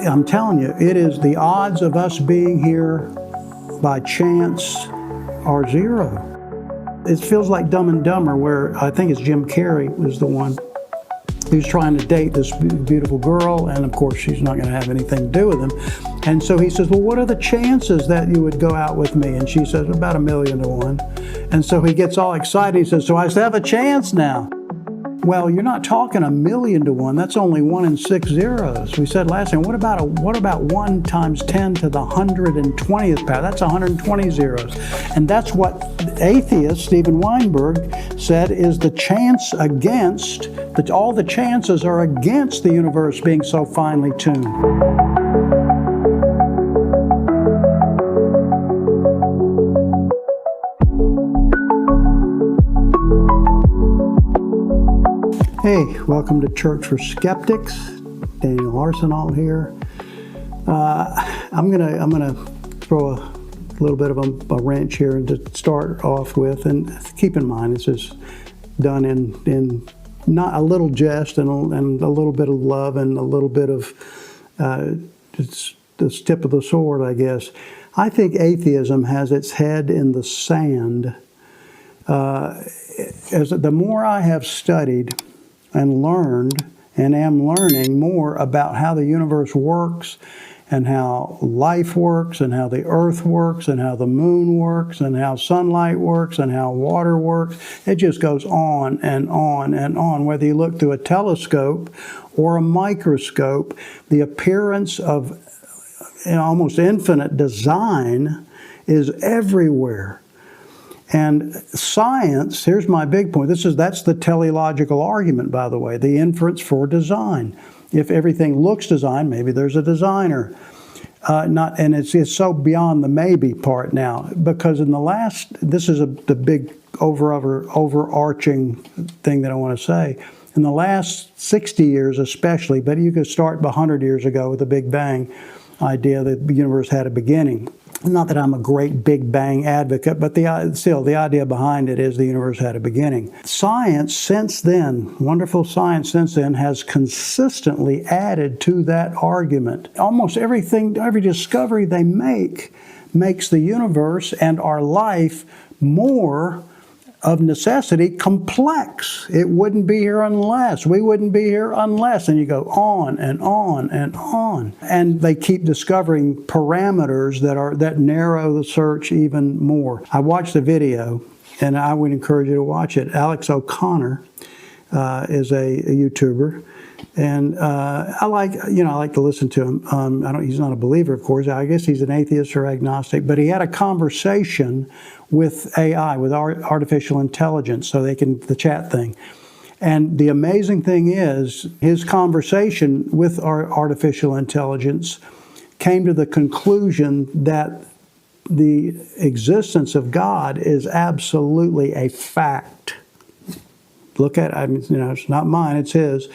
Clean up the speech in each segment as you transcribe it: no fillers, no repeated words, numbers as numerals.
I'm telling you, it is the odds of us being here by chance are zero. It feels like Dumb and Dumber, where I think it's Jim Carrey was the one who's trying to date this beautiful girl, and of course she's not going to have anything to do with him. And so he says, well, what are the chances that you would go out with me? And she says, about 1,000,000 to 1. And so he gets all excited. He says, so I have a chance now. Well, you're not talking 1,000,000 to 1. That's only 1 in 6 zeros. We said last time, what about 1 times 10 to the 120th power? That's 120 zeros. And that's what atheist Steven Weinberg said is the chance against, that all the chances are against the universe being so finely tuned. Hey, welcome to Church for Skeptics. Daniel Arsenault here. I'm gonna throw a little bit of a wrench here to start off with, and keep in mind this is done in not a little jest and a little bit of love and a little bit of it's the tip of the sword, I guess. I think atheism has its head in the sand. As the more I have studied and learned and am learning more about how the universe works and how life works and how the earth works and how the moon works and how sunlight works and how water works. It just goes on and on and on. Whether you look through a telescope or a microscope, the appearance of almost infinite design is everywhere. And science, here's my big point. That's the teleological argument, by the way, the inference for design. If everything looks designed, maybe there's a designer. And it's so beyond the maybe part now, because this is the big overarching thing that I want to say. In the last 60 years especially, but you could start 100 years ago with the Big Bang idea that the universe had a beginning. Not that I'm a great Big Bang advocate, but still the idea behind it is the universe had a beginning. Science since then, wonderful science since then, has consistently added to that argument. Almost everything, every discovery they makes the universe and our life more of necessity complex. It wouldn't be here unless. We wouldn't be here unless. And you go on and on and on. And they keep discovering parameters that narrow the search even more. I watched the video, and I would encourage you to watch it. Alex O'Connor is a YouTuber. And I like to listen to him. He's not a believer, of course. I guess he's an atheist or agnostic. But he had a conversation with AI, with artificial intelligence, so the chat thing. And the amazing thing is, his conversation with our artificial intelligence came to the conclusion that the existence of God is absolutely a fact. Look at it, it's not mine, it's his.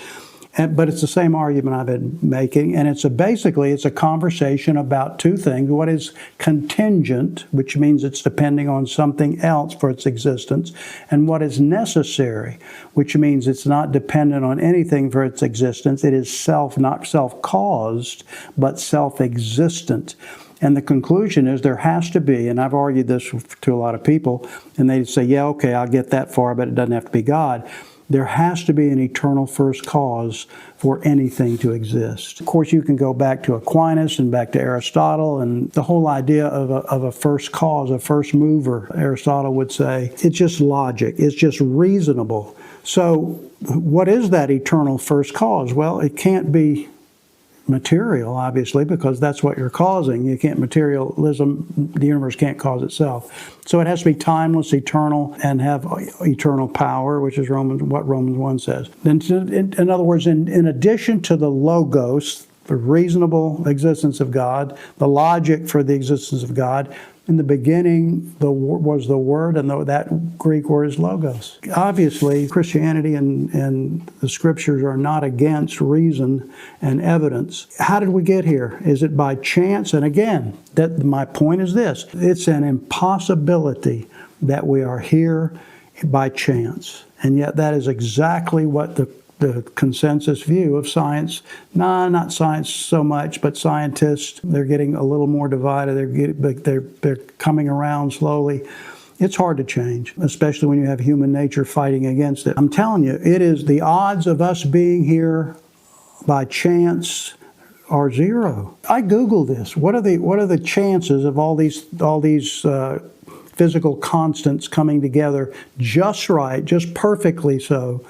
But it's the same argument I've been making, and it's a conversation about two things. What is contingent, which means it's depending on something else for its existence, and what is necessary, which means it's not dependent on anything for its existence. It is not self-caused, but self-existent. And the conclusion is there has to be, and I've argued this to a lot of people, and they say, yeah, okay, I'll get that far, but it doesn't have to be God. There has to be an eternal first cause for anything to exist. Of course, you can go back to Aquinas and back to Aristotle, and the whole idea of a first cause, a first mover. Aristotle would say, it's just logic, it's just reasonable. So what is that eternal first cause? Well, it can't be material, obviously, because that's what you're causing. You can't materialism, the universe can't cause itself. So it has to be timeless, eternal, and have eternal power, which is what Romans 1 says. Then, in other words, in addition to the logos, the reasonable existence of God, the logic for the existence of God, in the beginning was the Word, and that Greek word is logos. Obviously, Christianity and the Scriptures are not against reason and evidence. How did we get here? Is it by chance? And again, my point is this. It's an impossibility that we are here by chance. And yet that is exactly what the the consensus view of science. Nah, not science so much, but scientists, they're getting a little more divided. They're coming around slowly. It's hard to change, especially when you have human nature fighting against it. I'm telling you, it is the odds of us being here by chance are zero. I Googled this. What are the chances of all these physical constants coming together just right, just perfectly so,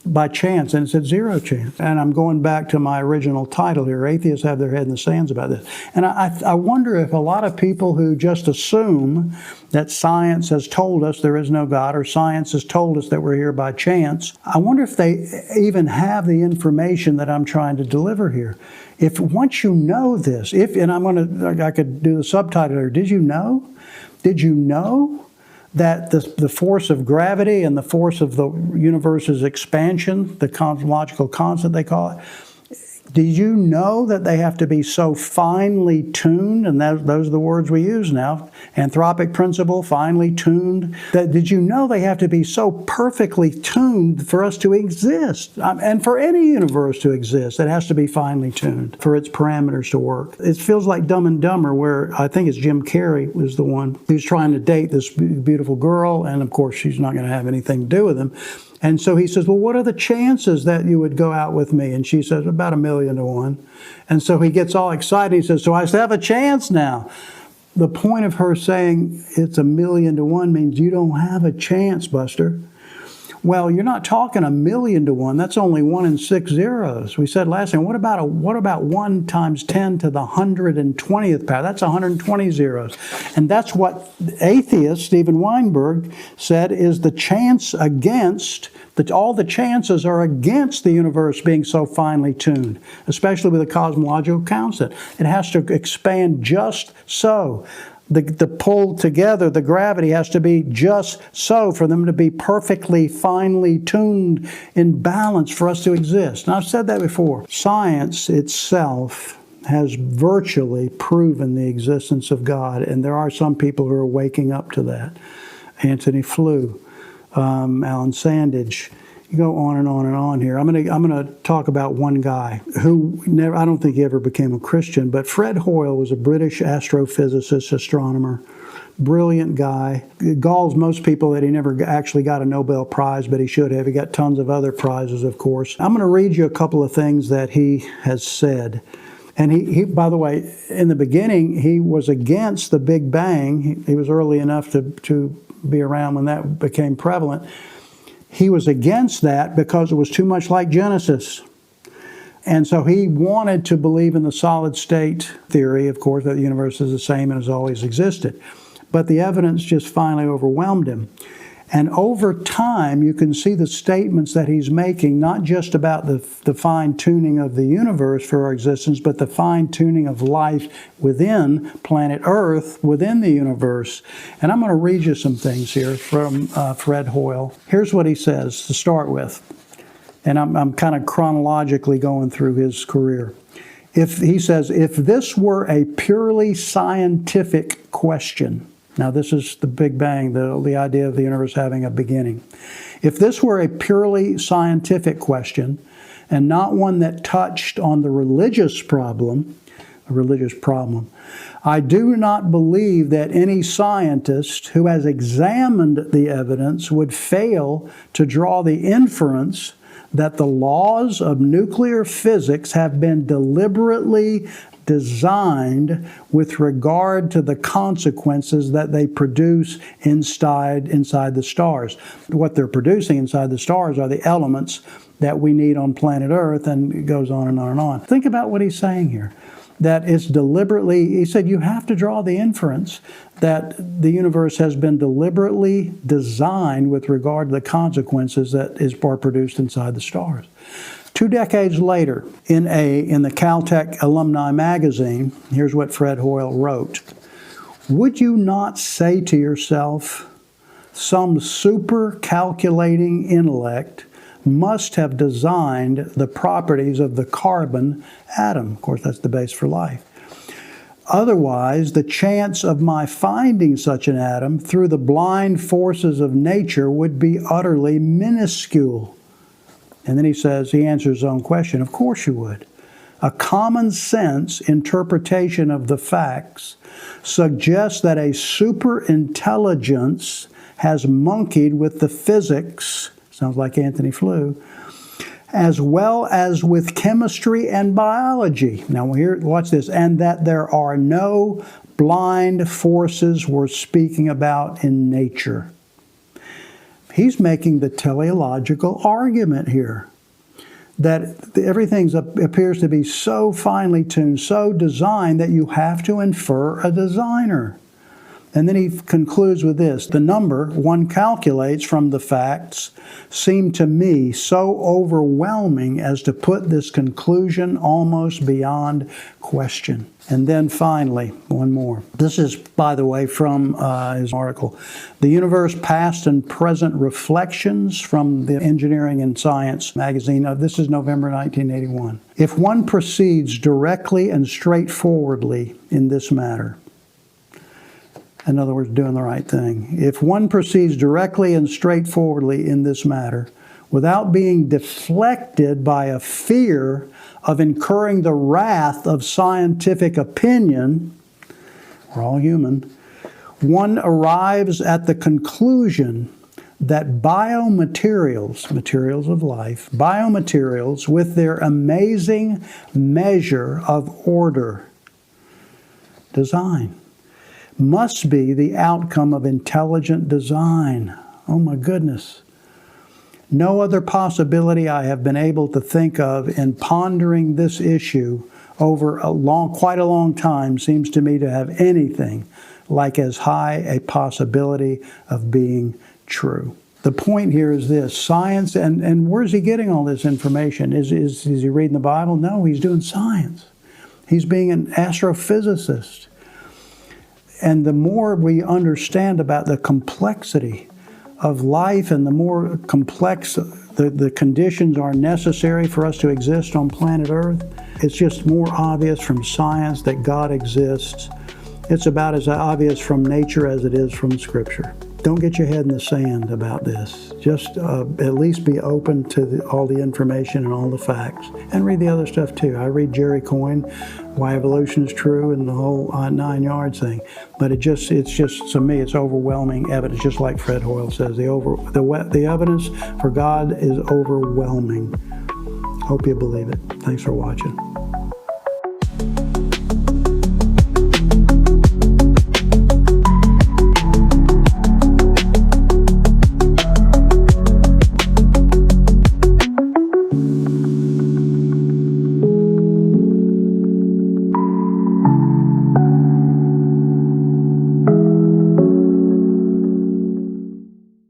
by chance? And it said zero chance. And I'm going back to my original title here, Atheists Have Their Head in the Sands about this. And I wonder if a lot of people who just assume that science has told us there is no God, or science has told us that we're here by chance, I wonder if they even have the information that I'm trying to deliver here. If once you know this, and I could do the subtitle here, did you know? Did you know that the force of gravity and the force of the universe's expansion, the cosmological constant they call it, did you know that they have to be so finely tuned? And those are the words we use now. Anthropic principle, finely tuned. Did you know they have to be so perfectly tuned for us to exist? And for any universe to exist, it has to be finely tuned for its parameters to work. It feels like Dumb and Dumber, where I think it's Jim Carrey was the one who's trying to date this beautiful girl, and of course she's not going to have anything to do with him. And so he says, well, what are the chances that you would go out with me? And she says, about 1,000,000 to 1. And so he gets all excited. He says, so I have a chance now. The point of her saying it's 1,000,000 to 1 means you don't have a chance, Buster. Well, you're not talking 1,000,000 to 1. That's only 1 in 6 zeros. We said last time, what about 1 times 10 to the 120th power? That's 120 zeros. And that's what atheist Steven Weinberg said is the chance against, that all the chances are against the universe being so finely tuned, especially with the cosmological constant. It has to expand just so. The pull together, the gravity has to be just so for them to be perfectly, finely tuned in balance for us to exist. And I've said that before. Science itself has virtually proven the existence of God, and there are some people who are waking up to that. Anthony Flew, Alan Sandage. You go on and on and on here. I'm going to talk about one guy who I don't think he ever became a Christian, but Fred Hoyle was a British astrophysicist, astronomer, brilliant guy. It galls most people that he never actually got a Nobel Prize, but he should have. He got tons of other prizes, of course. I'm going to read you a couple of things that he has said. And he, by the way, in the beginning, he was against the Big Bang. He was early enough to be around when that became prevalent. He was against that because it was too much like Genesis. And so he wanted to believe in the solid state theory, of course, that the universe is the same and has always existed. But the evidence just finally overwhelmed him. And over time, you can see the statements that he's making, not just about the fine-tuning of the universe for our existence, but the fine-tuning of life within planet Earth, within the universe. And I'm going to read you some things here from Fred Hoyle. Here's what he says to start with. And I'm kind of chronologically going through his career. He says, if this were a purely scientific question, now this is the Big Bang, the idea of the universe having a beginning. If this were a purely scientific question, and not one that touched on the religious problem, I do not believe that any scientist who has examined the evidence would fail to draw the inference that the laws of nuclear physics have been deliberately designed with regard to the consequences that they produce inside the stars. What they're producing inside the stars are the elements that we need on planet Earth, and it goes on and on and on. Think about what he's saying here. That it's deliberately, he said, you have to draw the inference that the universe has been deliberately designed with regard to the consequences that are produced inside the stars. 2 decades later, in the Caltech Alumni magazine, here's what Fred Hoyle wrote. Would you not say to yourself, some super calculating intellect must have designed the properties of the carbon atom? Of course, that's the base for life. Otherwise, the chance of my finding such an atom through the blind forces of nature would be utterly minuscule. And then he answers his own question. Of course you would. A common sense interpretation of the facts suggests that a superintelligence has monkeyed with the physics, sounds like Anthony Flew, as well as with chemistry and biology. Now here, watch this. And that there are no blind forces we're speaking about in nature. He's making the teleological argument here that everything appears to be so finely tuned, so designed that you have to infer a designer. And then he concludes with this: the number one calculates from the facts seem to me so overwhelming as to put this conclusion almost beyond question. And then finally, one more. This is, by the way, from his article, The Universe Past and Present Reflections from the Engineering and Science magazine. This is November 1981. If one proceeds directly and straightforwardly in this matter, in other words, doing the right thing. If one proceeds directly and straightforwardly in this matter, without being deflected by a fear of incurring the wrath of scientific opinion, we're all human, one arrives at the conclusion that biomaterials, materials of life, biomaterials with their amazing measure of order, design, must be the outcome of intelligent design. Oh my goodness. No other possibility I have been able to think of in pondering this issue over quite a long time seems to me to have anything like as high a possibility of being true. The point here is this: science, and where's he getting all this information? Is he reading the Bible? No, he's doing science. He's being an astrophysicist. And the more we understand about the complexity of life and the more complex the conditions are necessary for us to exist on planet Earth, it's just more obvious from science that God exists. It's about as obvious from nature as it is from Scripture. Don't get your head in the sand about this. Just at least be open to all the information and all the facts. And read the other stuff too. I read Jerry Coyne, Why Evolution is True, and the whole 9 yards thing. But it's just, to me, it's overwhelming evidence, just like Fred Hoyle says. The evidence for God is overwhelming. Hope you believe it. Thanks for watching.